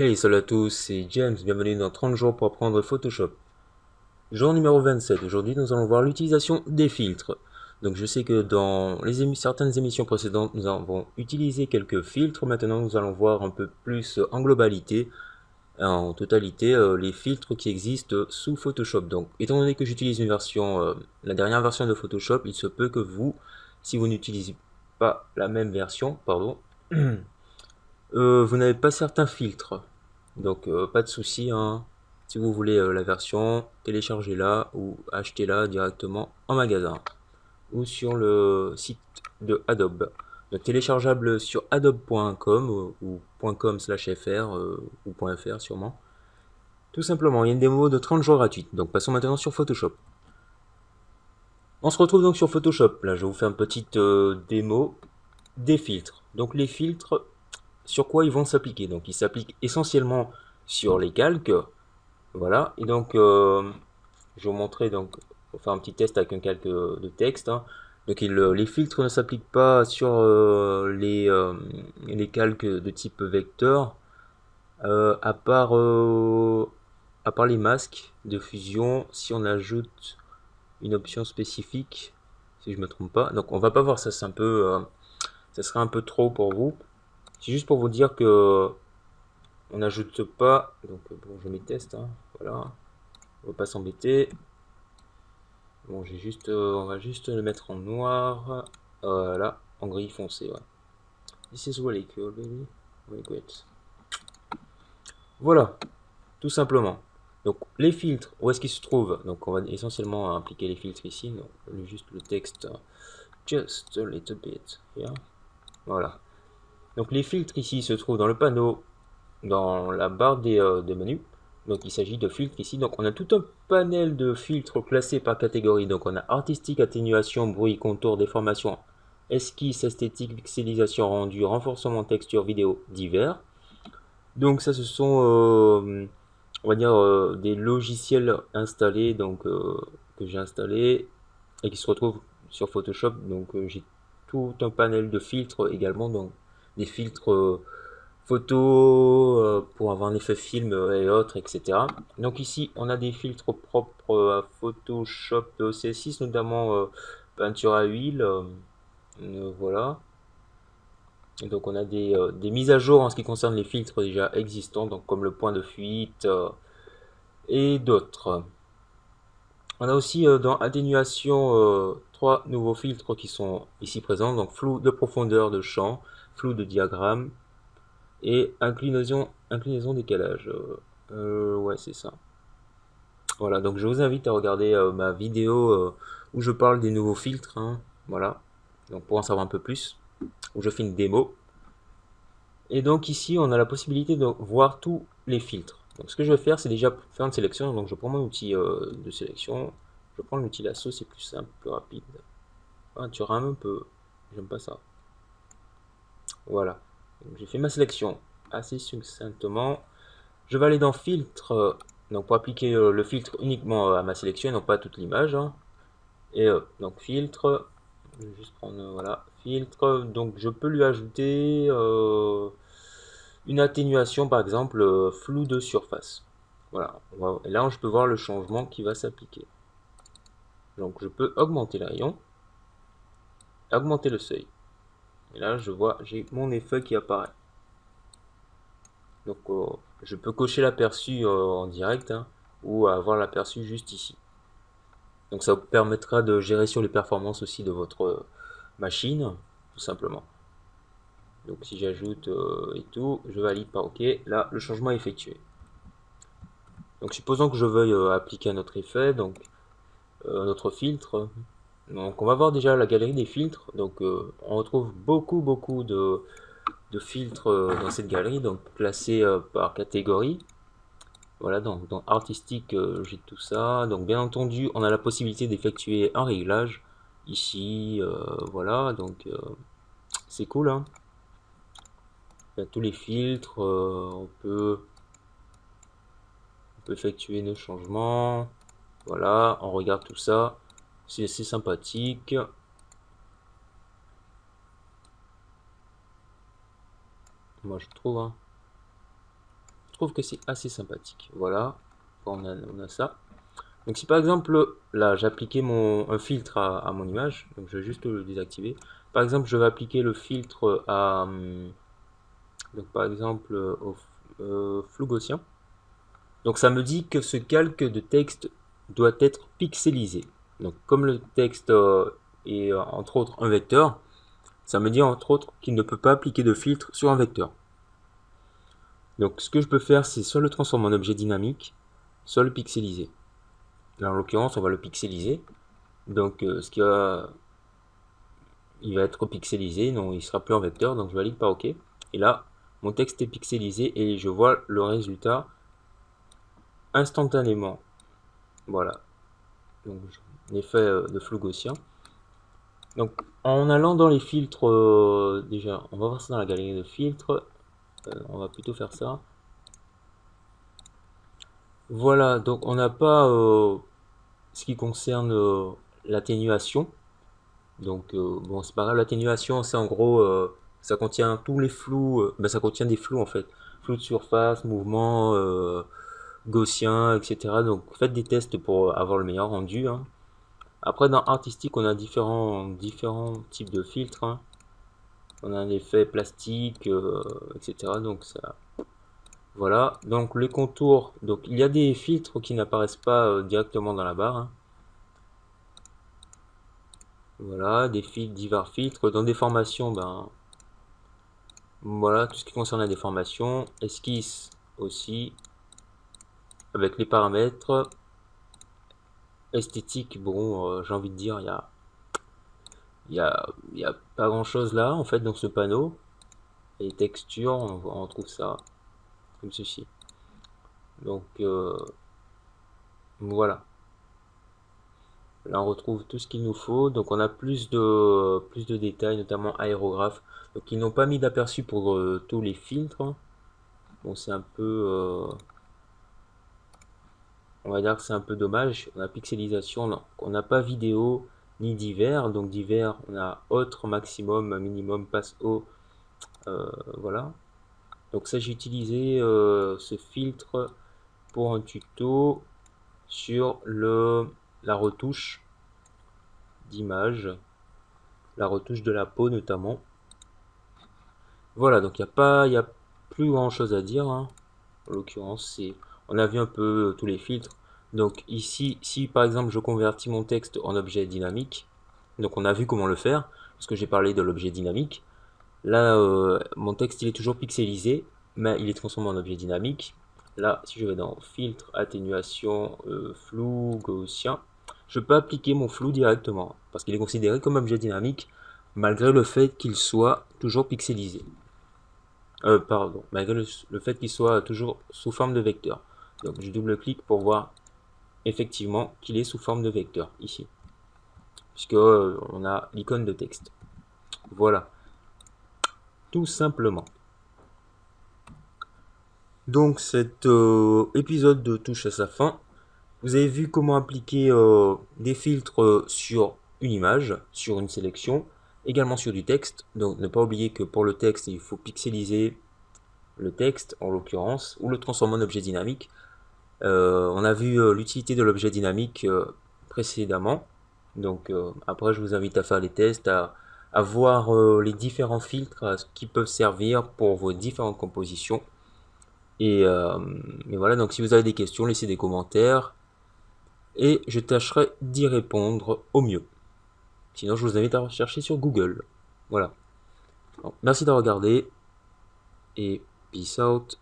Hey, salut à tous, c'est James, bienvenue dans 30 jours pour apprendre Photoshop. Jour numéro 27, aujourd'hui nous allons voir l'utilisation des filtres. Donc je sais que dans certaines émissions précédentes, nous avons utilisé quelques filtres. Maintenant nous allons voir un peu plus en globalité, en totalité, les filtres qui existent sous Photoshop. Donc étant donné que j'utilise la dernière version de Photoshop, il se peut que vous, si vous n'utilisez pas la même version, pardon, vous n'avez pas certains filtres. Donc pas de souci, hein. Si vous voulez la version, téléchargez-la ou achetez-la directement en magasin ou sur le site de Adobe. Donc téléchargeable sur adobe.com ou .com/fr ou .fr sûrement. Tout simplement, il y a une démo de 30 jours gratuite. Donc passons maintenant sur Photoshop. On se retrouve donc sur Photoshop. Là, je vais vous faire une petite démo des filtres. Donc les filtres, sur quoi ils vont s'appliquer? Donc ils s'appliquent essentiellement sur les calques. Voilà, et donc je vais vous montrer, donc on va faire un petit test avec un calque de texte, hein. Donc les filtres ne s'appliquent pas sur les calques de type vecteur, euh, à part, euh, à part les masques de fusion, si on ajoute une option spécifique, si je me trompe pas. Donc on va pas voir ça, c'est un peu, ça serait un peu trop pour vous. C'est juste pour vous dire que on n'ajoute pas, donc bon, je mets test, hein, voilà, on va pas s'embêter. Bon, on va juste le mettre en noir, voilà, en gris foncé, ouais. This is really cool, baby. Very great. Voilà, tout simplement. Donc les filtres, où est-ce qu'ils se trouvent? Donc on va essentiellement appliquer les filtres ici, donc juste le texte, just a little bit, here. Voilà. Donc les filtres ici se trouvent dans le panneau, dans la barre des menus. Donc il s'agit de filtres ici. Donc on a tout un panel de filtres classés par catégorie. Donc on a artistique, atténuation, bruit, contour, déformation, esquisse, esthétique, pixelisation, rendu, renforcement, texture, vidéo, divers. Donc ça ce sont on va dire des logiciels installés, donc que j'ai installés et qui se retrouvent sur Photoshop. Donc j'ai tout un panel de filtres également, donc des filtres photo pour avoir un effet film et autres, etc. Donc ici, on a des filtres propres à Photoshop CS6, notamment peinture à huile. Voilà. Et donc on a des mises à jour en ce qui concerne les filtres déjà existants, donc comme le point de fuite et d'autres. On a aussi dans atténuation trois nouveaux filtres qui sont ici présents, donc flou de profondeur de champ, flou de diagramme, et inclinaison décalage. Ouais, c'est ça. Voilà, donc je vous invite à regarder ma vidéo où je parle des nouveaux filtres, hein. Voilà, donc pour en savoir un peu plus, où je fais une démo. Et donc ici, on a la possibilité de voir tous les filtres. Donc ce que je vais faire, c'est déjà faire une sélection. Donc je prends mon outil de sélection. Je prends l'outil lasso, c'est plus simple, plus rapide. Ah, tu rames un peu. J'aime pas ça. Voilà. J'ai fait ma sélection assez succinctement. Je vais aller dans filtre, donc pour appliquer le filtre uniquement à ma sélection, non pas à toute l'image, hein. Et donc filtre, je vais juste prendre, voilà, filtre, donc je peux lui ajouter une atténuation, par exemple, flou de surface. Voilà, et là je peux voir le changement qui va s'appliquer. Donc je peux augmenter le rayon, augmenter le seuil. Et là je vois, j'ai mon effet qui apparaît. Donc je peux cocher l'aperçu en direct, hein, ou avoir l'aperçu juste ici. Donc ça vous permettra de gérer sur les performances aussi de votre machine, tout simplement. Donc si j'ajoute et tout, je valide par OK. Là, le changement est effectué. Donc supposons que je veuille appliquer un autre effet, donc notre filtre. Donc on va voir déjà la galerie des filtres. Donc on retrouve beaucoup de filtres dans cette galerie, donc classés par catégorie. Voilà, donc dans artistique, j'ai tout ça. Donc bien entendu, on a la possibilité d'effectuer un réglage ici. Voilà, donc c'est cool, hein. Il y a tous les filtres, on peut effectuer nos changements. Voilà, on regarde tout ça. C'est assez sympathique. Moi je trouve, hein. trouve que c'est assez sympathique. Voilà, on a ça. Donc si par exemple, là j'ai appliqué un filtre à mon image, donc je vais juste le désactiver. Par exemple, je vais appliquer le filtre à, donc par exemple au flou gaussien. Donc ça me dit que ce calque de texte doit être pixelisé. Donc comme le texte est entre autres un vecteur, ça me dit entre autres qu'il ne peut pas appliquer de filtre sur un vecteur. Donc ce que je peux faire, c'est soit le transformer en objet dynamique, soit le pixeliser. Là en l'occurrence, on va le pixeliser. Donc il va être pixelisé, non, il sera plus en vecteur, donc je valide par OK. Et là, mon texte est pixelisé et je vois le résultat instantanément. Voilà. Donc l'effet de flou gaussien. Donc en allant dans les filtres, déjà, on va voir ça dans la galerie de filtres. On va plutôt faire ça. Voilà, donc on n'a pas ce qui concerne l'atténuation. Donc bon, c'est pas grave, l'atténuation c'est en gros ça contient tous les flous, ça contient des flous en fait, flous de surface, mouvement, gaussien, etc. Donc faites des tests pour avoir le meilleur rendu, hein. Après dans artistique on a différents types de filtres, hein. On a un effet plastique, etc. Donc ça, voilà. Donc les contours, donc il y a des filtres qui n'apparaissent pas directement dans la barre, hein. Voilà, des filtres, divers filtres. Dans des formations, voilà, tout ce qui concerne la déformation. Esquisse aussi, avec les paramètres. Esthétique, bon, j'ai envie de dire, il y a pas grand chose là, en fait, dans ce panneau. Et textures, on trouve ça, comme ceci. Donc, voilà. Là, on retrouve tout ce qu'il nous faut. Donc, on a plus de détails, notamment aérographe. Donc, ils n'ont pas mis d'aperçu pour tous les filtres. Bon, c'est un peu... on va dire que c'est un peu dommage. On a pixelisation, non. On n'a pas vidéo ni divers. Donc, divers, on a autre, maximum, minimum, passe haut. Voilà. Donc, ça, j'ai utilisé ce filtre pour un tuto sur la retouche d'image, la retouche de la peau notamment. Voilà, donc il n'y a plus grand chose à dire, hein. En l'occurrence, on a vu un peu tous les filtres. Donc ici, si par exemple je convertis mon texte en objet dynamique, donc on a vu comment le faire, parce que j'ai parlé de l'objet dynamique. Là, mon texte il est toujours pixelisé, mais il est transformé en objet dynamique. Là, si je vais dans filtre, atténuation, flou, gaussien, je peux appliquer mon flou directement, parce qu'il est considéré comme objet dynamique, malgré le fait qu'il soit toujours pixelisé. Pardon, malgré le fait qu'il soit toujours sous forme de vecteur. Donc je double-clique pour voir effectivement qu'il est sous forme de vecteur, ici. Puisque on a l'icône de texte. Voilà. Tout simplement. Donc cet épisode touche à sa fin. Vous avez vu comment appliquer des filtres sur une image, sur une sélection, également sur du texte. Donc ne pas oublier que pour le texte, il faut pixeliser le texte en l'occurrence, ou le transformer en objet dynamique. On a vu l'utilité de l'objet dynamique précédemment. Donc après je vous invite à faire les tests, à voir les différents filtres qui peuvent servir pour vos différentes compositions. Et voilà, donc si vous avez des questions, laissez des commentaires et je tâcherai d'y répondre au mieux. Sinon, je vous invite à rechercher sur Google. Voilà. Donc, merci d'avoir regardé et peace out.